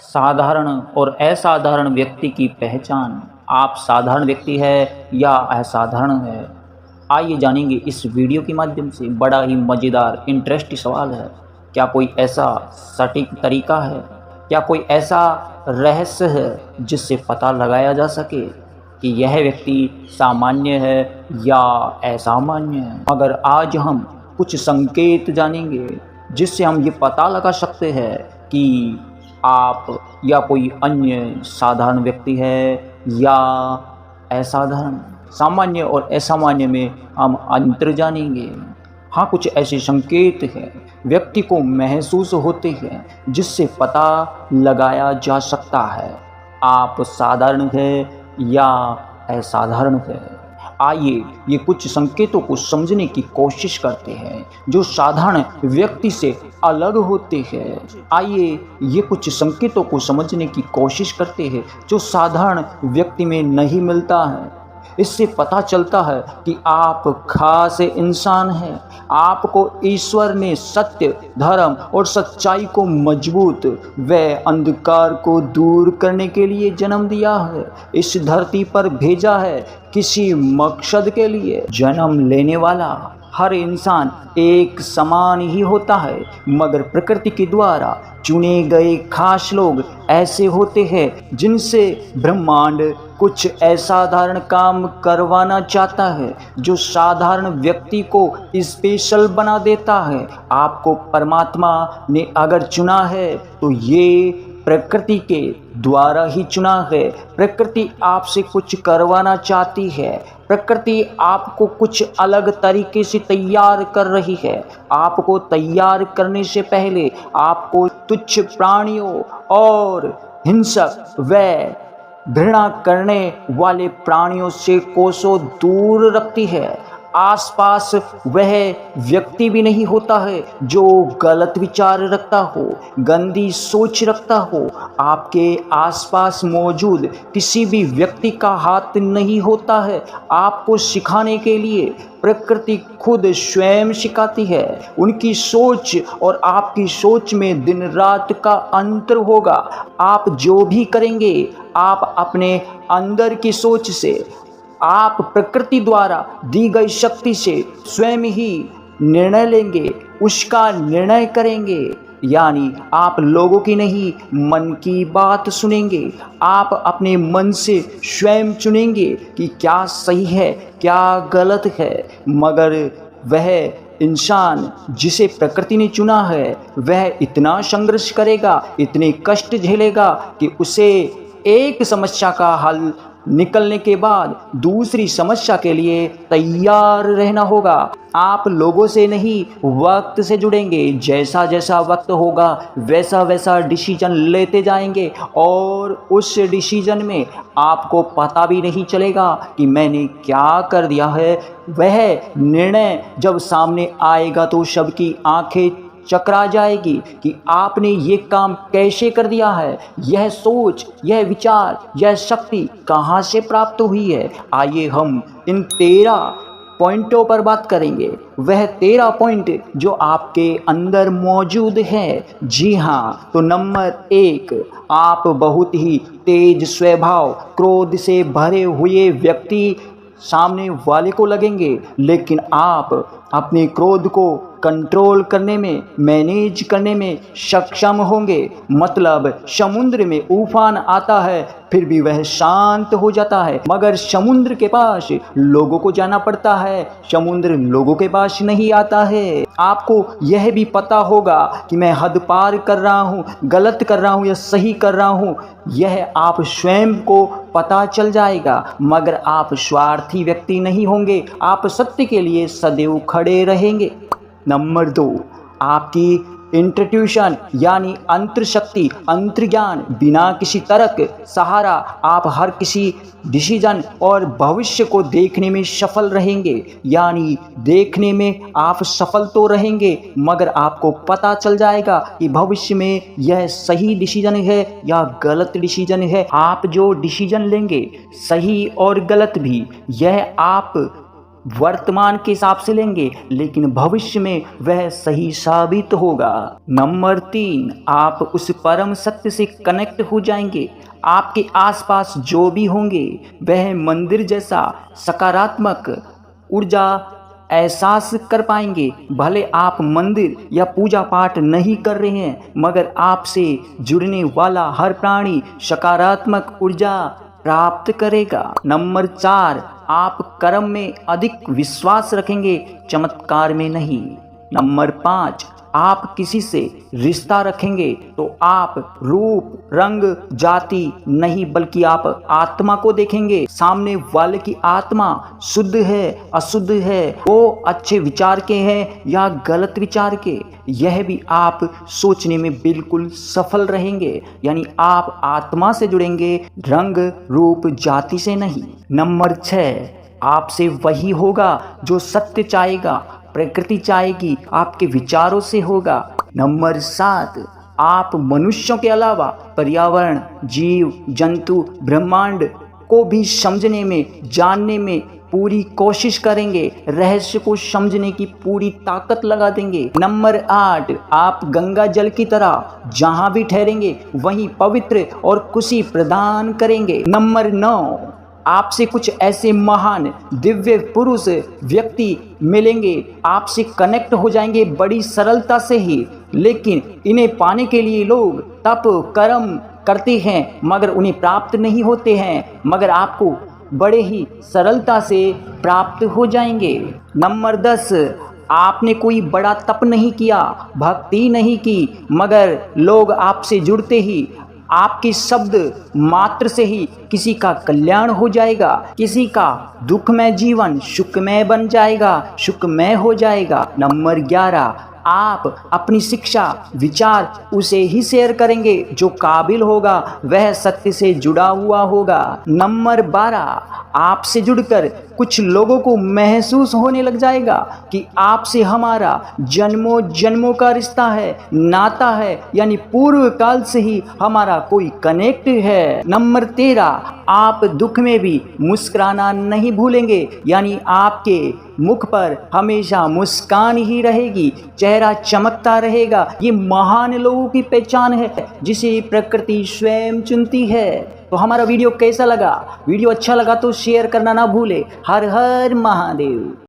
साधारण और असाधारण व्यक्ति की पहचान। आप साधारण व्यक्ति है या असाधारण है? आइए जानेंगे इस वीडियो के माध्यम से। बड़ा ही मज़ेदार इंटरेस्टिंग सवाल है। क्या कोई ऐसा सटीक तरीका है, क्या कोई ऐसा रहस्य है जिससे पता लगाया जा सके कि यह व्यक्ति सामान्य है या असामान्य है? मगर आज हम कुछ संकेत जानेंगे जिससे हम ये पता लगा सकते हैं कि आप या कोई अन्य साधारण व्यक्ति है या असाधारण। सामान्य और असामान्य में हम अंतर जानेंगे। हाँ, कुछ ऐसे संकेत हैं व्यक्ति को महसूस होते हैं जिससे पता लगाया जा सकता है आप साधारण है या असाधारण है। आइए ये कुछ संकेतों को समझने की कोशिश करते हैं जो साधारण व्यक्ति से अलग होते हैं। आइए ये कुछ संकेतों को समझने की कोशिश करते हैं जो साधारण व्यक्ति में नहीं मिलता है। इससे पता चलता है कि आप खास इंसान हैं। आपको ईश्वर ने सत्य, धर्म और सच्चाई को मजबूत व अंधकार को दूर करने के लिए जन्म दिया है। इस धरती पर भेजा है किसी मकसद के लिए। जन्म लेने वाला हर इंसान एक समान ही होता है, मगर प्रकृति के द्वारा चुने गए खास लोग ऐसे होते हैं जिनसे ब्रह्मांड कुछ असाधारण काम करवाना चाहता है जो साधारण व्यक्ति को स्पेशल बना देता है। आपको परमात्मा ने अगर चुना है तो ये प्रकृति के द्वारा ही चुना है। प्रकृति आपसे कुछ करवाना चाहती है। प्रकृति आपको कुछ अलग तरीके से तैयार कर रही है। आपको तैयार करने से पहले आपको तुच्छ प्राणियों और हिंसक व घृणा करने वाले प्राणियों से कोसों दूर रखती है। आसपास वह व्यक्ति भी नहीं होता है जो गलत विचार रखता हो, गंदी सोच रखता हो। आपके आसपास मौजूद किसी भी व्यक्ति का हाथ नहीं होता है। आपको सिखाने के लिए प्रकृति खुद स्वयं सिखाती है। उनकी सोच और आपकी सोच में दिन रात का अंतर होगा। आप जो भी करेंगे आप अपने अंदर की सोच से, आप प्रकृति द्वारा दी गई शक्ति से स्वयं ही निर्णय लेंगे, उसका निर्णय करेंगे। यानी आप लोगों की नहीं, मन की बात सुनेंगे। आप अपने मन से स्वयं चुनेंगे कि क्या सही है, क्या गलत है। मगर वह इंसान जिसे प्रकृति ने चुना है वह इतना संघर्ष करेगा, इतने कष्ट झेलेगा कि उसे एक समस्या का हल निकलने के बाद दूसरी समस्या के लिए तैयार रहना होगा। आप लोगों से नहीं, वक्त से जुड़ेंगे। जैसा जैसा वक्त होगा वैसा वैसा डिसीजन लेते जाएंगे और उस डिसीजन में आपको पता भी नहीं चलेगा कि मैंने क्या कर दिया है। वह निर्णय जब सामने आएगा तो सबकी आंखें चकरा जाएगी कि आपने ये काम कैसे कर दिया है। यह सोच, यह विचार, यह शक्ति कहाँ से प्राप्त हुई है। आइए हम इन 13 पॉइंटों पर बात करेंगे। वह 13 पॉइंट जो आपके अंदर मौजूद है। जी हाँ, तो नंबर 1, आप बहुत ही तेज स्वभाव, क्रोध से भरे हुए व्यक्ति सामने वाले को लगेंगे, लेकिन आप अपने क्रोध को कंट्रोल करने में, मैनेज करने में सक्षम होंगे। मतलब समुद्र में उफान आता है फिर भी वह शांत हो जाता है, मगर समुद्र के पास लोगों को जाना पड़ता है, समुद्र लोगों के पास नहीं आता है। आपको यह भी पता होगा कि मैं हद पार कर रहा हूँ, गलत कर रहा हूँ या सही कर रहा हूँ, यह आप स्वयं को पता चल जाएगा। मगर आप स्वार्थी व्यक्ति नहीं होंगे, आप सत्य के लिए सदैव खड़े रहेंगे। नंबर 2, आपकी इंट्यूशन यानी अंतर्शक्ति, अंतर्ज्ञान, बिना किसी तर्क सहारा आप हर किसी डिसीजन और भविष्य को देखने में सफल रहेंगे। यानी देखने में आप सफल तो रहेंगे मगर आपको पता चल जाएगा कि भविष्य में यह सही डिसीजन है या गलत डिसीजन है। आप जो डिसीजन लेंगे, सही और गलत भी, यह आप वर्तमान के हिसाब से लेंगे, लेकिन भविष्य में वह सही साबित होगा। नंबर 3, आप उस परम सत्य से कनेक्ट हो जाएंगे। आपके आसपास जो भी होंगे वह मंदिर जैसा सकारात्मक ऊर्जा एहसास कर पाएंगे। भले आप मंदिर या पूजा पाठ नहीं कर रहे हैं, मगर आपसे जुड़ने वाला हर प्राणी सकारात्मक ऊर्जा प्राप्त करेगा। नंबर 4, आप कर्म में अधिक विश्वास रखेंगे, चमत्कार में नहीं। नंबर 5, आप किसी से रिश्ता रखेंगे तो आप रूप, रंग, जाति नहीं बल्कि आप आत्मा को देखेंगे। सामने वाले की आत्मा शुद्ध है, अशुद्ध है, वो अच्छे विचार के हैं या गलत विचार के, यह भी आप सोचने में बिल्कुल सफल रहेंगे। यानी आप आत्मा से जुड़ेंगे, रंग, रूप, जाति से नहीं। नंबर 6, आपसे वही होगा जो सत्य चाहेगा, प्रकृति चाहेगी, आपके विचारों से होगा। नंबर 7, आप मनुष्यों के अलावा पर्यावरण, जीव जंतु, ब्रह्मांड को भी समझने में, जानने में पूरी कोशिश करेंगे, रहस्य को समझने की पूरी ताकत लगा देंगे। नंबर 8, आप गंगा जल की तरह जहां भी ठहरेंगे वहीं पवित्र और खुशी प्रदान करेंगे। नंबर 9, आपसे कुछ ऐसे महान दिव्य पुरुष व्यक्ति मिलेंगे, आपसे कनेक्ट हो जाएंगे बड़ी सरलता से ही, लेकिन इन्हें पाने के लिए लोग तप कर्म करते हैं मगर उन्हें प्राप्त नहीं होते हैं, मगर आपको बड़े ही सरलता से प्राप्त हो जाएंगे। नंबर 10, आपने कोई बड़ा तप नहीं किया, भक्ति नहीं की, मगर लोग आपसे जुड़ते ही आपके शब्द मात्र से ही किसी का कल्याण हो जाएगा, किसी का दुखमय जीवन सुखमय बन जाएगा, सुखमय हो जाएगा। नंबर 11, आप अपनी शिक्षा विचार उसे ही शेयर करेंगे जो काबिल होगा, वह सत्य से जुड़ा हुआ होगा। नंबर 12, आपसे जुड़कर कुछ लोगों को महसूस होने लग जाएगा कि आपसे हमारा जन्मों जन्मों का रिश्ता है, नाता है, यानी पूर्व काल से ही हमारा कोई कनेक्ट है। नंबर 13, आप दुख में भी मुस्कुराना नहीं भूलेंगे, यानी आपके मुख पर हमेशा मुस्कान ही रहेगी, चेहरा चमकता रहेगा। ये महान लोगों की पहचान है जिसे प्रकृति स्वयं चुनती है। तो हमारा वीडियो कैसा लगा? वीडियो अच्छा लगा तो शेयर करना ना भूले। हर हर महादेव।